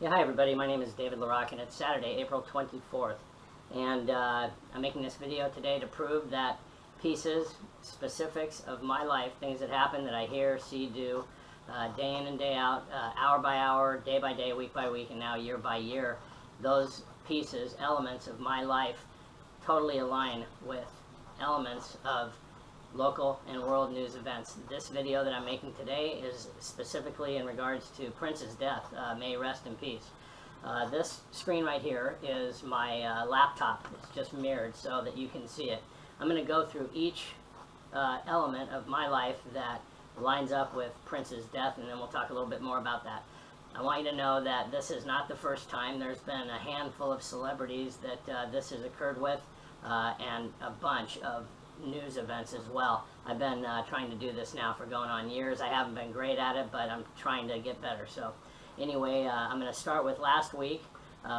Yeah, hi everybody, my name is David LaRocque and it's Saturday, April 24th. And I'm making this video today to prove that pieces, specifics of my life, things that happen that I hear, see, do, day in and day out, hour by hour, day by day, week by week, and now year by year, those pieces, elements of my life totally align with elements of local and world news events. This video that I'm making today is specifically in regards to Prince's death. May he rest in peace. This screen right here is my laptop. It's just mirrored so that you can see it. I'm going to go through each element of my life that lines up with Prince's death, and then we'll talk a little bit more about that. I want you to know that this is not the first time. There's been a handful of celebrities that this has occurred with, and a bunch of news events as well. I've been trying to do this now for going on years. I haven't been great at it, but I'm trying to get better. So anyway, I'm going to start with last week,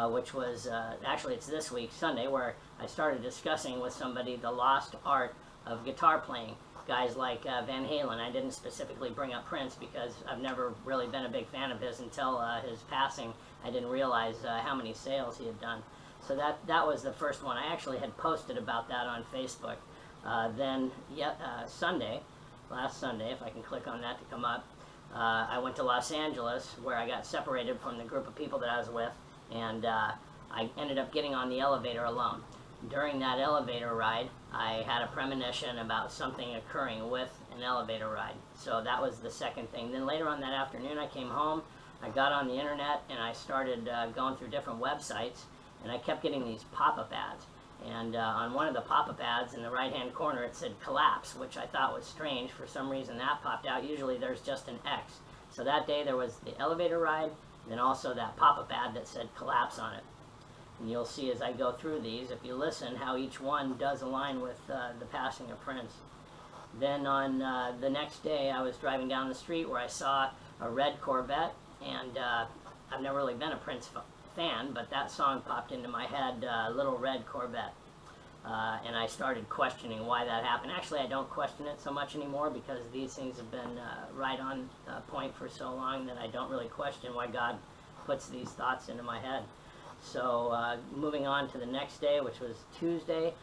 which was, actually it's this week, Sunday, where I started discussing with somebody the lost art of guitar playing. Guys like Van Halen. I didn't specifically bring up Prince because I've never really been a big fan of his until his passing. I didn't realize how many sales he had done. So that was the first one. I actually had posted about that on Facebook. Then Sunday, last Sunday, if I can click on that to come up, I went to Los Angeles where I got separated from the group of people that I was with, and I ended up getting on the elevator alone. During that elevator ride, I had a premonition about something occurring with an elevator ride. So that was the second thing. Then later on that afternoon, I came home, I got on the internet, and I started going through different websites, and I kept getting these pop-up ads. And on one of the pop-up ads in the right-hand corner, it said collapse, which I thought was strange. For some reason, that popped out. Usually there's just an X. So that day there was the elevator ride, and then also that pop-up ad that said collapse on it. And you'll see as I go through these, if you listen, how each one does align with the passing of Prince. Then on the next day, I was driving down the street where I saw a red Corvette, and I've never really been a Prince fan, but that song popped into my head, Little Red Corvette. And I started questioning why that happened. Actually, I don't question it so much anymore because these things have been right on point for so long that I don't really question why God puts these thoughts into my head. So moving on to the next day, which was Tuesday,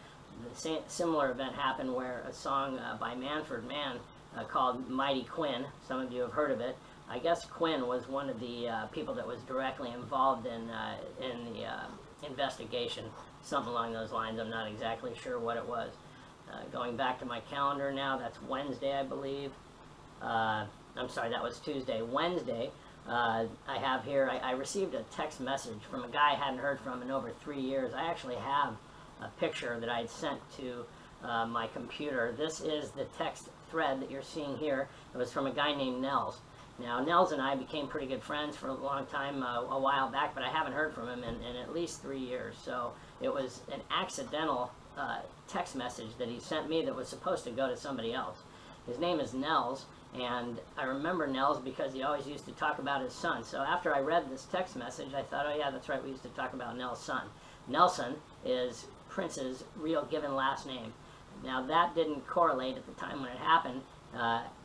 the similar event happened where a song by Manfred Mann called Mighty Quinn, some of you have heard of it. I guess Quinn was one of the people that was directly involved in the investigation, something along those lines. I'm not exactly sure what it was. Going back to my calendar now, that's Wednesday, I believe. I'm sorry, that was Tuesday. Wednesday, I have here, I received a text message from a guy I hadn't heard from in over 3 years. I actually have a picture that I had sent to my computer. This is the text thread that you're seeing here. It was from a guy named Nels. Now, Nels and I became pretty good friends for a long time, a while back, but I haven't heard from him in at least 3 years. So it was an accidental text message that he sent me that was supposed to go to somebody else. His name is Nels, and I remember Nels because he always used to talk about his son. So after I read this text message, I thought, oh yeah, that's right, we used to talk about Nels' son. Nelson is Prince's real given last name. Now, that didn't correlate at the time when it happened.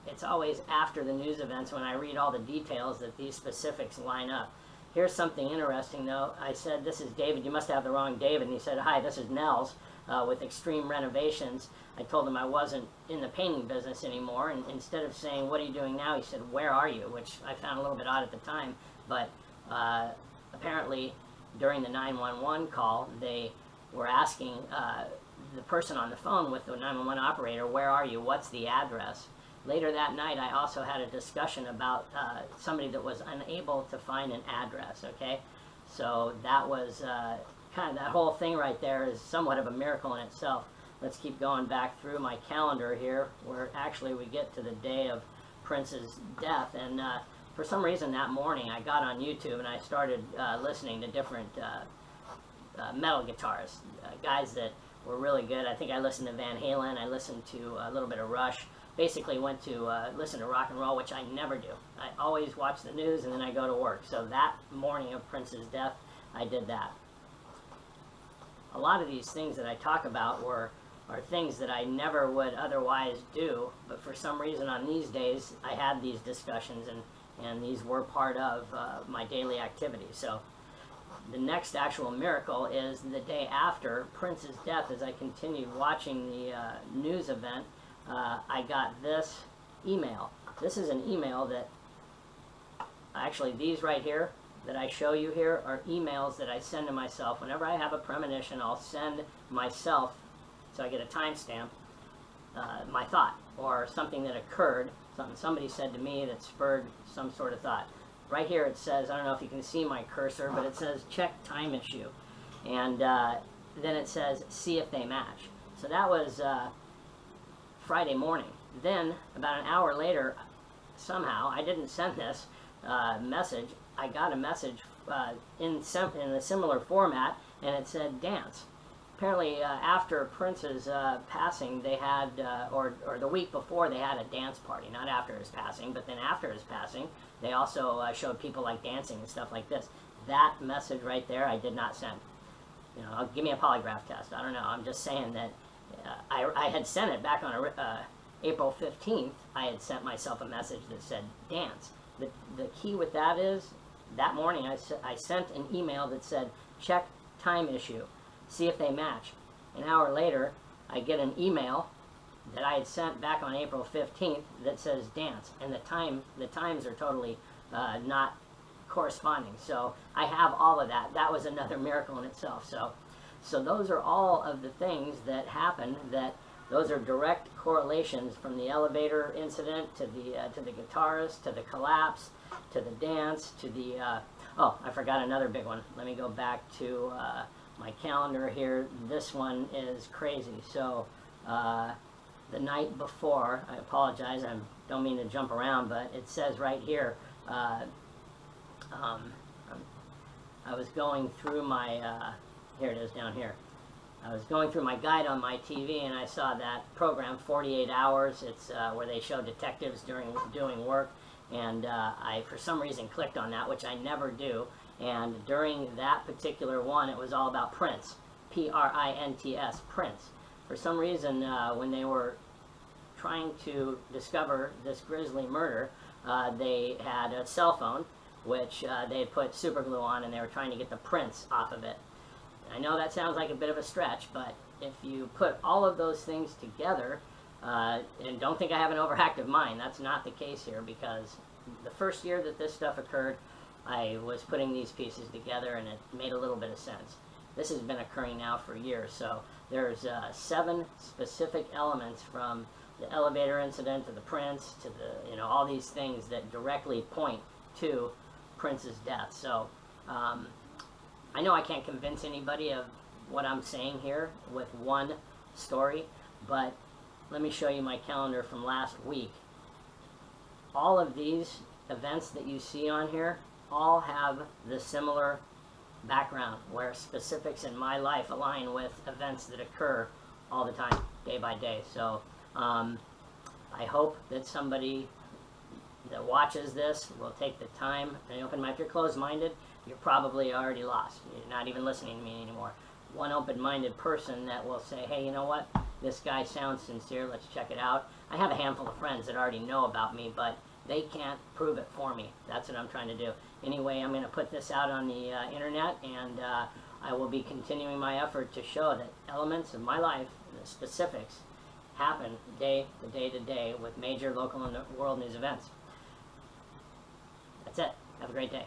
It's always after the news events when I read all the details that these specifics line up. Here's something interesting, though. I said, this is David. You must have the wrong David. And he said, hi, this is Nels with Extreme Renovations. I told him I wasn't in the painting business anymore. And instead of saying, what are you doing now? He said, where are you? Which I found a little bit odd at the time. But apparently, during the 911 call, they were asking the person on the phone with the 911 operator, where are you? What's the address? Later that night, I also had a discussion about somebody that was unable to find an address, okay? So that was kind of, that whole thing right there is somewhat of a miracle in itself. Let's keep going back through my calendar here, where actually we get to the day of Prince's death. And for some reason that morning, I got on YouTube and I started listening to different metal guitarists, guys that were really good. I think I listened to Van Halen, I listened to a little bit of Rush. Basically went to listen to rock and roll, which I never do. I always watch the news and then I go to work. So that morning of Prince's death, I did that. A lot of these things that I talk about are things that I never would otherwise do, but for some reason on these days I had these discussions, and and these were part of my daily activity. So the next actual miracle is the day after Prince's death. As I continued watching the news event, I got this email. This is an email that, actually these right here that I show you here are emails that I send to myself. Whenever I have a premonition, I'll send myself, so I get a timestamp, my thought, or something that occurred, something somebody said to me that spurred some sort of thought. Right here it says, I don't know if you can see my cursor, but it says check time issue. And then it says see if they match. So that was Friday morning. Then, about an hour later, somehow, I didn't send this message. I got a message in a similar format, and it said dance. Apparently, after Prince's passing, they had, or the week before, they had a dance party. Not after his passing, but then after his passing, they also showed people like dancing and stuff like this. That message right there, I did not send. You know, give me a polygraph test. I don't know. I'm just saying that I had sent it back on April 15th. I had sent myself a message that said dance. The key with that is, that morning I sent an email that said check time issue, see if they match. An hour later, I get an email that I had sent back on April 15th that says dance, and the times are totally not corresponding. So I have all of that. That was another miracle in itself. So those are all of the things that happen. That those are direct correlations from the elevator incident to the guitarist, to the collapse, to the dance, to the oh, I forgot another big one. Let me go back to my calendar here. This one is crazy. So the night before, I apologize, I don't mean to jump around, but it says right here, I was going through my, here it is down here. I was going through my guide on my TV, and I saw that program, 48 Hours. It's where they show detectives doing work, and I, for some reason, clicked on that, which I never do. And during that particular one, it was all about Prince, P-R-I-N-T-S, Prince. For some reason, when they were trying to discover this grisly murder, they had a cell phone, which they had put super glue on, and they were trying to get the prints off of it. I know that sounds like a bit of a stretch, but if you put all of those things together, and don't think I have an overactive mind, that's not the case here, because the first year that this stuff occurred, I was putting these pieces together, and it made a little bit of sense. This has been occurring now for years, so there's 7 specific elements, from the elevator incident to the Prince to the, you know, all these things that directly point to Prince's death. So I know I can't convince anybody of what I'm saying here with one story, but let me show you my calendar from last week. All of these events that you see on here all have the similar background, where specifics in my life align with events that occur all the time, day by day. So I hope that somebody that watches this will take the time and open mind. If you're closed-minded, you're probably already lost. You're not even listening to me anymore. One open-minded person that will say, hey, you know what? This guy sounds sincere. Let's check it out. I have a handful of friends that already know about me, but they can't prove it for me. That's what I'm trying to do. Anyway, I'm going to put this out on the internet, and I will be continuing my effort to show that elements of my life, the specifics, happen day to day with major local and world news events. That's it. Have a great day.